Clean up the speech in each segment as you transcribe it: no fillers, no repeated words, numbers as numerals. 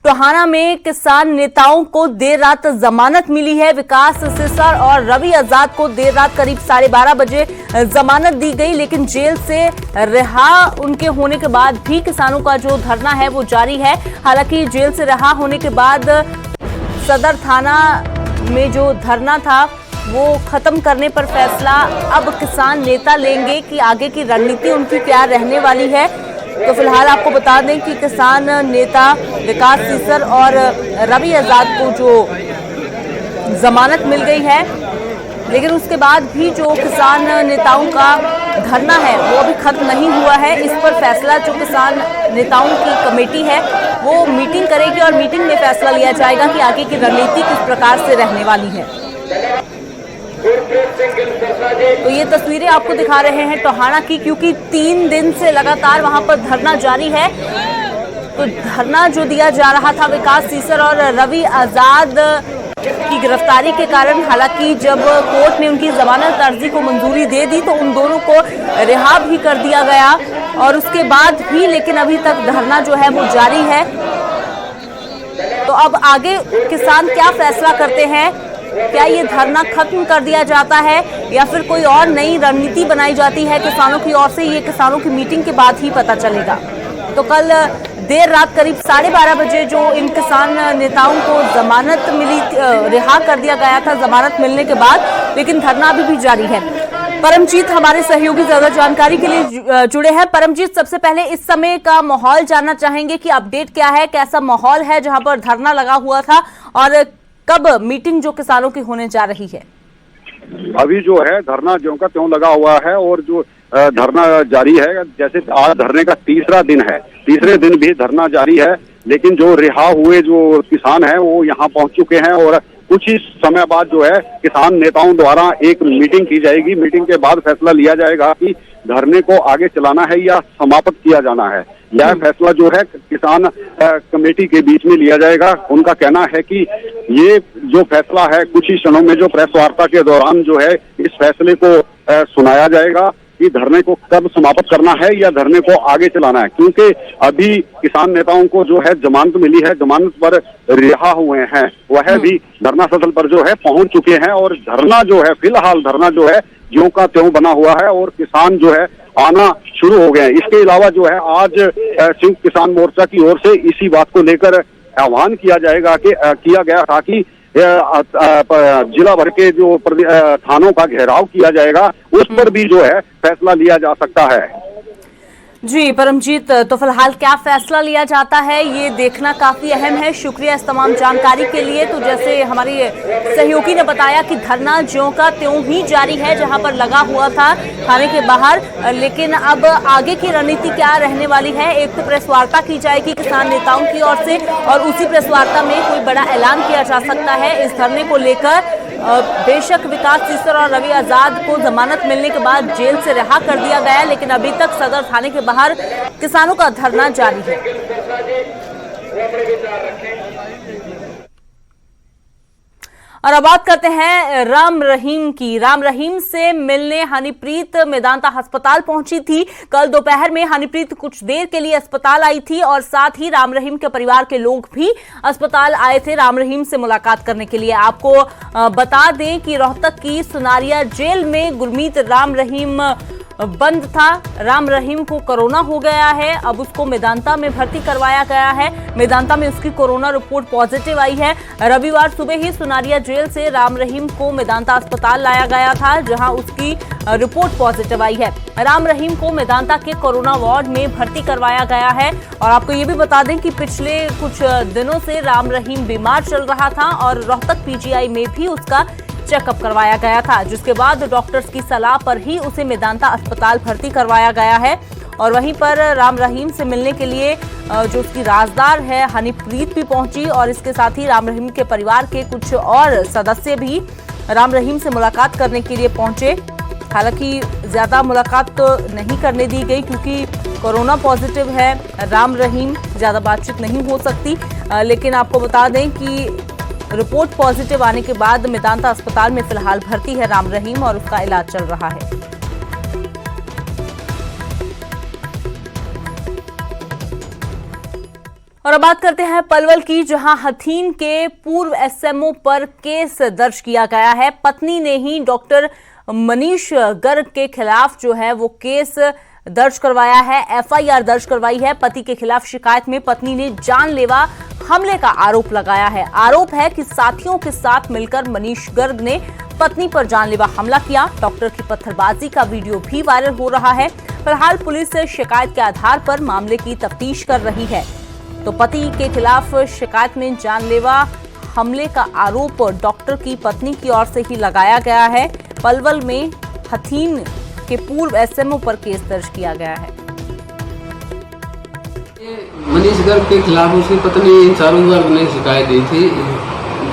टोहाना में किसान नेताओं को देर रात जमानत मिली है। विकास सिसर और रवि आजाद को देर रात करीब 12:30 बजे जमानत दी गई, लेकिन जेल से रिहा उनके होने के बाद भी किसानों का जो धरना है वो जारी है। हालांकि जेल से रिहा होने के बाद सदर थाना में जो धरना था वो खत्म करने पर फैसला अब किसान नेता लेंगे कि आगे की रणनीति उनकी क्या रहने वाली है। तो फिलहाल आपको बता दें कि किसान नेता विकास सिसर और रवि आजाद को जो जमानत मिल गई है, लेकिन उसके बाद भी जो किसान नेताओं का धरना है वो अभी खत्म नहीं हुआ है। इस पर फैसला जो किसान नेताओं की कमेटी है वो मीटिंग करेगी और मीटिंग में फैसला लिया जाएगा कि आगे की रणनीति किस प्रकार से रहने वाली है। तो ये तस्वीरें आपको दिखा रहे हैं टोहाना की, क्योंकि 3 दिन से लगातार वहां पर धरना जारी है। तो धरना जो दिया जा रहा था विकास सिसर और रवि आजाद की गिरफ्तारी के कारण, हालांकि जब कोर्ट ने उनकी जमानत अर्जी को मंजूरी दे दी तो उन दोनों को रिहा भी कर दिया गया और उसके बाद भी लेकिन अभी तक धरना जो है वो जारी है। तो अब आगे किसान क्या फैसला करते हैं, क्या ये धरना खत्म कर दिया जाता है या फिर कोई और नई रणनीति बनाई जाती है किसानों की ओर से, ये किसानों की मीटिंग के बाद ही पता चलेगा। तो कल देर रात करीब 12:30 बजे जो इन किसान नेताओं को जमानत मिली, रिहा कर दिया गया था जमानत मिलने के बाद, लेकिन धरना अभी भी जारी है। परमजीत हमारे सहयोगी ज्यादा जानकारी के लिए जुड़े हैं। परमजीत, सबसे पहले इस समय का माहौल जानना चाहेंगे कि अपडेट क्या है, कैसा माहौल है जहां पर धरना लगा हुआ था और कब मीटिंग जो किसानों की होने जा रही है? अभी जो है धरना ज्यों का त्यों लगा हुआ है और जो धरना जारी है, जैसे आज धरने का तीसरा दिन है, तीसरे दिन भी धरना जारी है। लेकिन जो रिहा हुए जो किसान हैं वो यहाँ पहुंच चुके हैं और कुछ ही समय बाद जो है किसान नेताओं द्वारा एक मीटिंग की जाएगी। मीटिंग के बाद फैसला लिया जाएगा कि धरने को आगे चलाना है या समाप्त किया जाना है। यह फैसला जो है किसान कमेटी के बीच में लिया जाएगा। उनका कहना है कि ये जो फैसला है कुछ ही क्षणों में जो प्रेस वार्ता के दौरान जो है इस फैसले को सुनाया जाएगा कि धरने को कब समाप्त करना है या धरने को आगे चलाना है, क्योंकि अभी किसान नेताओं को जो है जमानत मिली है, जमानत पर रिहा हुए हैं, वह भी धरना स्थल पर जो है पहुंच चुके हैं और धरना जो है फिलहाल धरना जो है ज्यों का त्यों बना हुआ है और किसान जो है आना शुरू हो गए हैं। इसके अलावा जो है आज संयुक्त किसान मोर्चा की ओर से इसी बात को लेकर आह्वान किया जाएगा कि किया गया था कि जिला भर के जो थानों का घेराव किया जाएगा, उस पर भी जो है फैसला लिया जा सकता है। जी परमजीत, तो फिलहाल क्या फैसला लिया जाता है ये देखना काफी अहम है। शुक्रिया इस तमाम जानकारी के लिए। तो जैसे हमारी सहयोगी ने बताया कि धरना ज्यों का त्यों ही जारी है जहां पर लगा हुआ था थाने के बाहर, लेकिन अब आगे की रणनीति क्या रहने वाली है। एक तो प्रेस वार्ता की जाएगी किसान नेताओं की ओर से और उसी प्रेस वार्ता में कोई बड़ा ऐलान किया जा सकता है इस धरने को लेकर। बेशक विकास सिसर और रवि आजाद को जमानत मिलने के बाद जेल से रिहा कर दिया गया, लेकिन अभी तक सदर थाने के बाहर किसानों का धरना जारी है। और अब बात करते हैं राम रहीम की। राम रहीम से मिलने हनीप्रीत मेदांता अस्पताल पहुंची थी। कल दोपहर में हनीप्रीत कुछ देर के लिए अस्पताल आई थी और साथ ही राम रहीम के परिवार के लोग भी अस्पताल आए थे राम रहीम से मुलाकात करने के लिए। आपको बता दें कि रोहतक की सुनारिया जेल में गुरमीत राम रहीम बंद था। राम रहीम को कोरोना हो गया है, अब उसको मेदांता में भर्ती करवाया गया है। मेदांता में उसकी कोरोना रिपोर्ट पॉजिटिव आई है। रविवार सुबह ही सुनारिया जेल से राम रहीम को मेदांता अस्पताल लाया गया था, जहां उसकी रिपोर्ट पॉजिटिव आई है। राम रहीम को मेदांता के कोरोना वार्ड में भर्ती करवाया गया है। और आपको ये भी बता दें कि पिछले कुछ दिनों से राम रहीम बीमार चल रहा था और रोहतक पीजीआई में भी उसका चेकअप करवाया गया था, जिसके बाद डॉक्टर्स की सलाह पर ही उसे मेदांता अस्पताल भर्ती करवाया गया है। और वहीं पर राम रहीम से मिलने के लिए जो उसकी राजदार है हनीप्रीत भी पहुंची और इसके साथ ही राम रहीम के परिवार के कुछ और सदस्य भी राम रहीम से मुलाकात करने के लिए पहुंचे। हालांकि ज्यादा मुलाकात तो नहीं करने दी गई क्योंकि कोरोना पॉजिटिव है राम रहीम, ज्यादा बातचीत नहीं हो सकती। लेकिन आपको बता दें कि रिपोर्ट पॉजिटिव आने के बाद मेदांता अस्पताल में फिलहाल भर्ती है राम रहीम और उसका इलाज चल रहा है। और अब बात करते हैं पलवल की, जहां हथीन के पूर्व एसएमओ पर केस दर्ज किया गया है। पत्नी ने ही डॉक्टर मनीष गर्ग के खिलाफ जो है वो केस दर्ज करवाया है, एफआईआर दर्ज करवाई है। पति के खिलाफ शिकायत में पत्नी ने जानलेवा हमले का आरोप लगाया है। आरोप है कि साथियों के साथ मिलकर मनीष गर्ग ने पत्नी पर जानलेवा हमला किया। डॉक्टर की पत्थरबाजी का वीडियो भी वायरल हो रहा है। फिलहाल पुलिस शिकायत के आधार पर मामले की तफ्तीश कर रही है। तो पति के खिलाफ शिकायत में जानलेवा हमले का आरोप डॉक्टर की पत्नी की ओर से ही लगाया गया है। पलवल में हथीन के पूर्व एसएमओ पर केस दर्ज किया गया है। मनीष गर्ग के खिलाफ उसकी पत्नी शाहरुख गर्ग ने शिकायत दी थी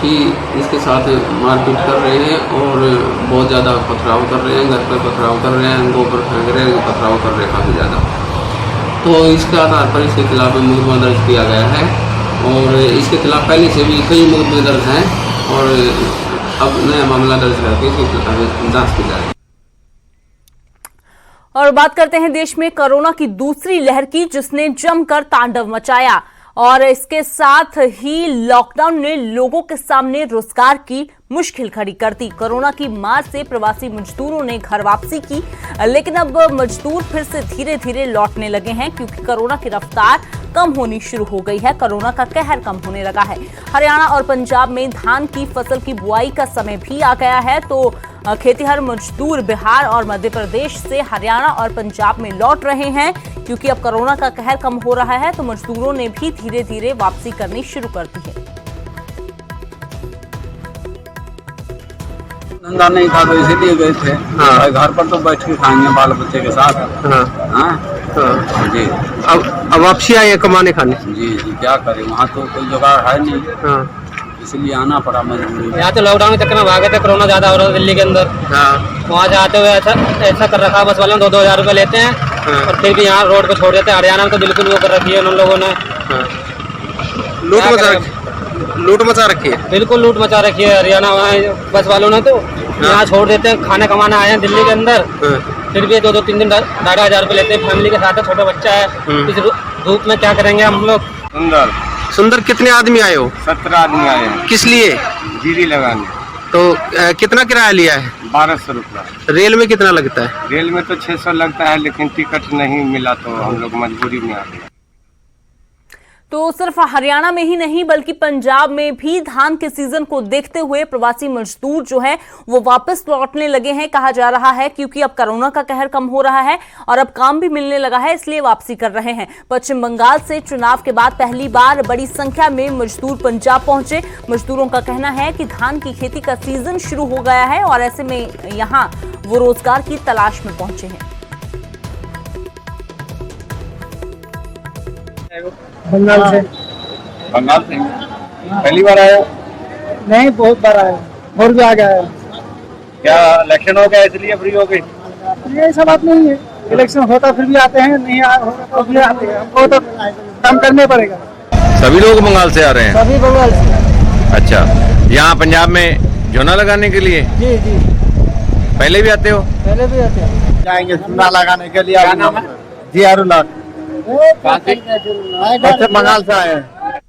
कि इसके साथ मारपीट कर रहे हैं और बहुत ज़्यादा पथराव कर रहे हैं, घर पर पथराव कर रहे हैं, गोबर फेंक रहे हैं, पथराव कर रहे हैं काफ़ी ज़्यादा। तो इसके आधार पर इसके खिलाफ मुकदमा दर्ज किया गया है और इसके खिलाफ पहले से भी कई मुकदमे दर्ज हैं और अब नया मामला दर्ज करके इसकी जाँच की जाएगी। और बात करते हैं देश में कोरोना की दूसरी लहर की, जिसने जमकर तांडव मचाया और इसके साथ ही लॉकडाउन ने लोगों के सामने रोजगार की मुश्किल खड़ी कर दी। कोरोना की मार से प्रवासी मजदूरों ने घर वापसी की, लेकिन अब मजदूर फिर से धीरे धीरे लौटने लगे हैं क्योंकि कोरोना की रफ्तार कम होनी शुरू हो गई है। कोरोना का कहर कम होने लगा है। हरियाणा और पंजाब में धान की फसल की बुआई का समय भी आ गया है, तो खेतीहर मजदूर बिहार और मध्य प्रदेश से हरियाणा और पंजाब में लौट रहे हैं क्योंकि अब कोरोना का कहर कम हो रहा है, तो मजदूरों ने भी धीरे धीरे वापसी करनी शुरू कर दी है। धंधा नहीं था तो इसीलिए गए थे। हाँ। घर पर तो बैठ के खाएंगे बाल बच्चे के साथ। हाँ। हाँ? हाँ। जी। अब वापसी आए कमाने खाने। जी जी, क्या करें, वहाँ तो कोई जुगाड़ है नहीं। हाँ। इसलिए आना पड़ा मजबूरी। यहाँ तो लॉकडाउन के चक्कर में भागे थे, कोरोना ज्यादा हो रहा था दिल्ली के अंदर। हाँ। वहाँ से आते हुए ऐसा कर रखा, बस वाले 2-2 हज़ार रुपये लेते हैं। हाँ। और फिर भी यहाँ रोड पे छोड़ देते हैं। हरियाणा में तो बिल्कुल वो कर रखी है उन लोगों ने। हाँ। लूट मचा रखी है, बिल्कुल लूट मचा रखी है हरियाणा बस वालों ने। तो यहाँ छोड़ देते हैं, खाना कमाना आए हैं दिल्ली के अंदर। फिर भी 2-2-3 दिन 2.5 हज़ार रुपये लेते हैं। फैमिली के साथ है, छोटा बच्चा है, इस धूप में क्या करेंगे हम लोग। सुंदर कितने आदमी आए हो? 17 आदमी आए हैं। किस लिए? जीरी लगाने। तो कितना किराया लिया है? 1200 रुपया। रेल में कितना लगता है? रेल में तो 600 लगता है, लेकिन टिकट नहीं मिला तो हम लोग मजबूरी में आ गए। तो सिर्फ हरियाणा में ही नहीं बल्कि पंजाब में भी धान के सीजन को देखते हुए प्रवासी मजदूर जो है वो वापस लौटने लगे हैं, कहा जा रहा है, क्योंकि अब कोरोना का कहर कम हो रहा है और अब काम भी मिलने लगा है, इसलिए वापसी कर रहे हैं। पश्चिम बंगाल से चुनाव के बाद पहली बार बड़ी संख्या में मजदूर पंजाब पहुंचे। मजदूरों का कहना है कि धान की खेती का सीजन शुरू हो गया है और ऐसे में यहाँ वो रोजगार की तलाश में पहुंचे हैं। बंगाल से पहली बार आए? नहीं, बहुत बार आए और भी आ गया है। क्या इलेक्शन हो गया इसलिए फ्री हो गई? ये ऐसा बात नहीं है, इलेक्शन होता फिर भी आते हैं, नहीं होता तो भी आते हैं। हमको तो काम करने पड़ेगा। सभी लोग बंगाल से आ रहे हैं? सभी बंगाल से। अच्छा, यहाँ पंजाब में झोना लगाने के लिए? जी जी। पहले भी आते हो? पहले भी आते हैं। जाएंगे झोना लगाने के लिए। क्या नाम है? जी अरुलाल। बंगाल से आए हैं।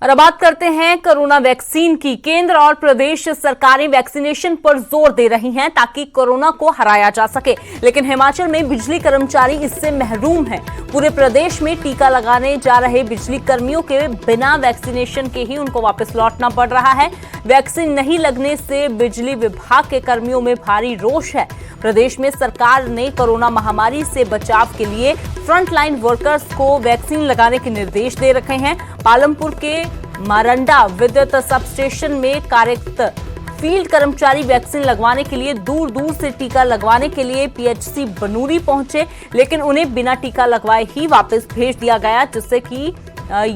और अब बात करते हैं कोरोना वैक्सीन की। केंद्र और प्रदेश सरकारें वैक्सीनेशन पर जोर दे रही हैं ताकि कोरोना को हराया जा सके, लेकिन हिमाचल में बिजली कर्मचारी इससे महरूम हैं। पूरे प्रदेश में टीका लगाने जा रहे बिजली कर्मियों के बिना वैक्सीनेशन के ही उनको वापस लौटना पड़ रहा है। वैक्सीन नहीं लगने से बिजली विभाग के कर्मियों में भारी रोष है। प्रदेश में सरकार ने कोरोना महामारी से बचाव के लिए फ्रंटलाइन वर्कर्स को वैक्सीन लगाने के निर्देश दे रखे हैं। पालमपुर के मारंडा विद्युत सब स्टेशन में कार्यरत फील्ड कर्मचारी वैक्सीन लगवाने के लिए दूर दूर से टीका लगवाने के लिए पीएचसी बनूरी पहुंचे, लेकिन उन्हें बिना टीका लगवाए ही वापस भेज दिया गया, जिससे कि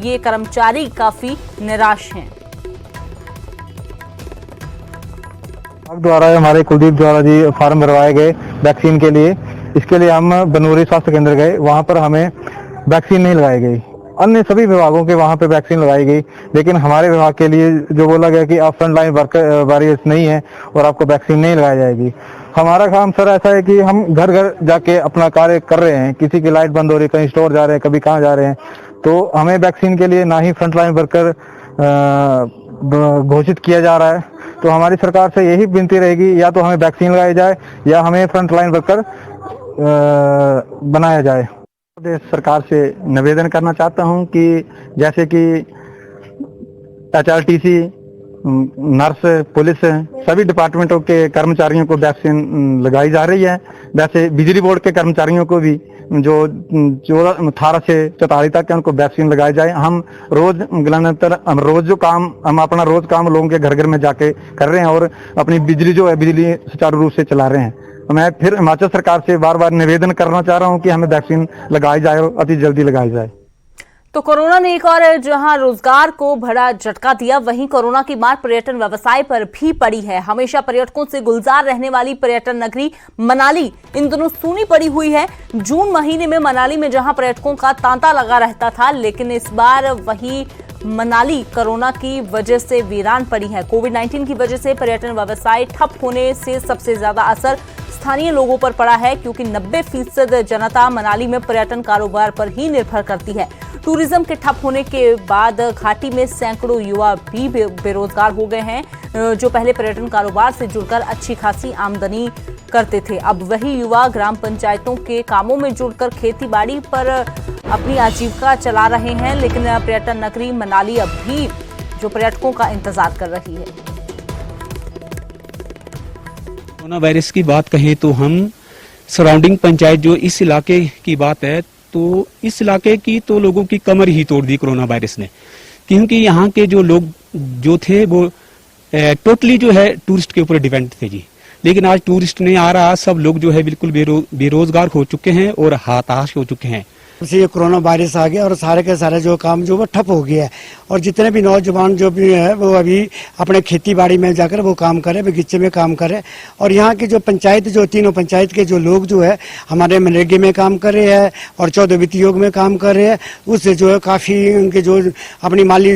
ये कर्मचारी काफी निराश हैं। द्वारा हमारे कुलदीप द्वारा जी फॉर्म भरवाए गए वैक्सीन के लिए। इसके लिए हम बनूरी स्वास्थ्य केंद्र गए, वहां पर हमें वैक्सीन नहीं लगाई गई। अन्य सभी विभागों के वहां पे वैक्सीन लगाई गई, लेकिन हमारे विभाग के लिए जो बोला गया कि आप फ्रंट लाइन वर्कर वॉरियर्स नहीं है और आपको वैक्सीन नहीं लगाई जाएगी। हमारा काम सर ऐसा है कि हम घर घर जाके अपना कार्य कर रहे हैं। किसी की लाइट बंद हो रही है, कहीं स्टोर जा रहे हैं, कभी कहाँ जा रहे हैं, तो हमें वैक्सीन के लिए ना ही फ्रंटलाइन वर्कर घोषित किया जा रहा है। तो हमारी सरकार से यही विनती रहेगी, या तो हमें वैक्सीन लगाई जाए या हमें फ्रंटलाइन वर्कर बनाया जाए। प्रदेश सरकार से निवेदन करना चाहता हूं कि जैसे कि HRTC, नर्स, पुलिस, सभी डिपार्टमेंटों के कर्मचारियों को वैक्सीन लगाई जा रही है, वैसे बिजली बोर्ड के कर्मचारियों को भी जो 18 से 44 तक है उनको वैक्सीन लगाई जाए। हम रोज अपना रोज काम लोगों के घर घर में जाके कर रहे हैं और अपनी बिजली सुचारू रूप से चला रहे हैं। मैं फिर हिमाचल सरकार से बार बार निवेदन करना चाह रहा हूं कि हमें वैक्सीन लगाई जाए और अति जल्दी लगाई जाए। तो कोरोना ने एक और जहां रोजगार को बड़ा झटका दिया, वहीं कोरोना की मार पर्यटन व्यवसाय पर भी पड़ी है। हमेशा पर्यटकों से गुलजार रहने वाली पर्यटन नगरी मनाली इन दिनों सूनी पड़ी हुई है। जून महीने में मनाली में जहां पर्यटकों का तांता लगा रहता था, लेकिन इस बार वही मनाली कोरोना की वजह से वीरान पड़ी है। कोविड-19 की वजह से पर्यटन व्यवसाय ठप होने से सबसे ज्यादा असर स्थानीय लोगों पर पड़ा है, क्योंकि 90% जनता मनाली में पर्यटन कारोबार पर ही निर्भर करती है। टूरिज्म के ठप होने के बाद घाटी में सैकड़ों युवा भी बेरोजगार हो गए हैं, जो पहले पर्यटन कारोबार से जुड़कर अच्छी खासी आमदनी करते थे। अब वही युवा ग्राम पंचायतों के कामों में जुड़कर खेती बाड़ी पर अपनी आजीविका चला रहे हैं, लेकिन पर्यटन नगरी मनाली अब भी जो पर्यटकों का इंतजार कर रही है। कोरोना वायरस की बात कहें तो हम सराउंडिंग पंचायत जो इस इलाके की बात है, तो इस इलाके की तो लोगों की कमर ही तोड़ दी कोरोना वायरस ने, क्योंकि यहाँ के जो लोग जो थे वो टोटली जो है टूरिस्ट के ऊपर डिपेंड थे जी। लेकिन आज टूरिस्ट नहीं आ रहा, सब लोग जो है बिल्कुल बेरोजगार हो चुके हैं और हताश हो चुके हैं। उसी ये कोरोना वायरस आ गया और सारे के सारे जो काम जो वो ठप हो गया है, और जितने भी नौजवान जो भी है वो अभी अपने खेती बाड़ी में जाकर वो काम करे, बगीचे में काम करे। और यहाँ की जो पंचायत, जो तीनों पंचायत के जो लोग जो है हमारे मनरेगा में काम कर रहे हैं और 14 वित्त योग में काम कर रहे हैं, उससे जो है काफ़ी उनके जो अपनी माली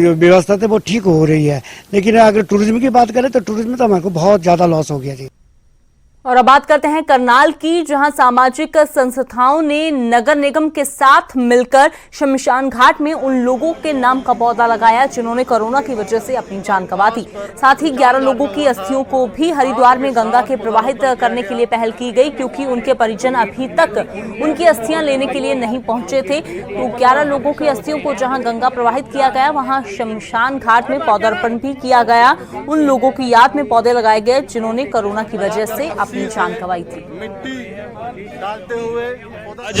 व्यवस्था थे वो ठीक हो रही है। लेकिन अगर टूरिज्म की बात करें तो टूरिज्म में तो हमारे को बहुत ज़्यादा लॉस हो गया जी। और अब बात करते हैं करनाल की, जहां सामाजिक संस्थाओं ने नगर निगम के साथ मिलकर शमशान घाट में उन लोगों के नाम का पौधा लगाया जिन्होंने कोरोना की वजह से अपनी जान गंवा दी। साथ ही 11 लोगों की अस्थियों को भी हरिद्वार में गंगा के प्रवाहित करने के लिए पहल की गई, क्योंकि उनके परिजन अभी तक उनकी अस्थियां लेने के लिए नहीं पहुंचे थे। तो 11 लोगों की अस्थियों को जहां गंगा प्रवाहित किया गया, वहां शमशान घाट में पौधारोपण भी किया गया। उन लोगों की याद में पौधे लगाए गए जिन्होंने कोरोना की वजह से जान गंवाई थी। आज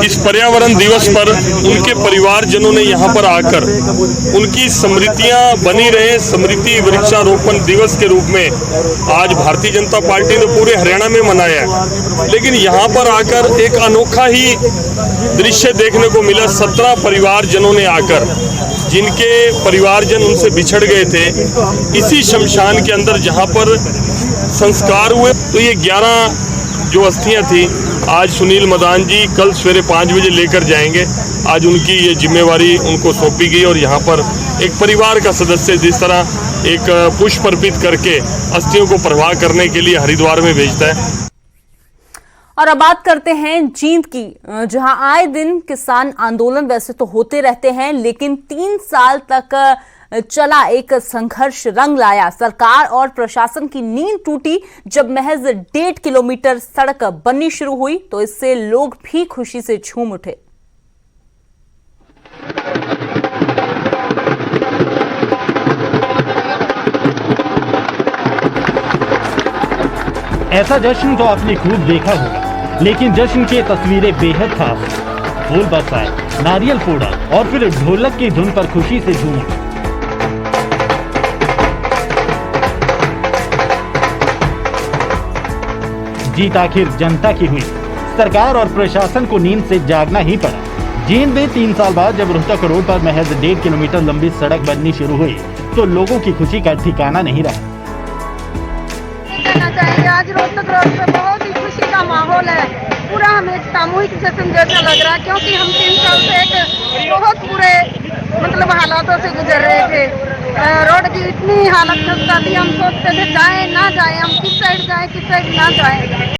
इस पर्यावरण दिवस पर उनके परिवारजनों ने यहाँ पर आकर उनकी स्मृतियां बनी रहे, स्मृति वृक्षारोपण दिवस के रूप में आज भारतीय जनता पार्टी ने पूरे हरियाणा में मनाया है। लेकिन यहाँ पर आकर एक अनोखा ही दृश्य देखने को मिला। 17 परिवारजनों ने आकर, जिनके परिवारजन उनसे बिछड़ गए थे, इसी शमशान के अंदर जहाँ पर संस्कार हुए, तो ये 11 जो अस्थियां थी आज सुनील मदान जी कल सवेरे 5 बजे लेकर जाएंगे। आज उनकी ये जिम्मेवारी उनको सौंपी गई और यहाँ पर एक परिवार का सदस्य जिस तरह एक पुष्प अर्पित करके अस्थियों को प्रवाह करने के लिए हरिद्वार में भेजता है। और अब बात करते हैं जींद की, जहां आए दिन किसान आंदोलन वैसे तो होते रहते हैं, लेकिन 3 साल तक चला एक संघर्ष रंग लाया। सरकार और प्रशासन की नींद टूटी जब महज 1.5 किलोमीटर सड़क बननी शुरू हुई, तो इससे लोग भी खुशी से झूम उठे। ऐसा जश्न तो आपने खूब देखा होगा, लेकिन जश्न की तस्वीरें बेहद खास हैं। फूल बरसाए, नारियल फोड़ा और फिर ढोलक की धुन पर खुशी से झूम उठे। जीत आखिर जनता की हुई। सरकार और प्रशासन को नींद से जागना ही पड़ा। जींद में 3 साल बाद जब रोहतक रोड पर महज 1.5 किलोमीटर लंबी सड़क बननी शुरू हुई, तो लोगों की खुशी का ठिकाना नहीं रहा। कहना चाहिए आज रोहतक रोड पे बहुत ही खुशी का माहौल है। पूरा हमें सामूहिक जश्न जैसा लग रहा है, क्योंकि हम 3 साल से एक बहुत बुरे हालातों से गुजर रहे थे। रोड की इतनी हालत खस्ता थी, हम सोचते थे जाएं ना जाएं, हम किस साइड जाएं किस साइड ना जाएं।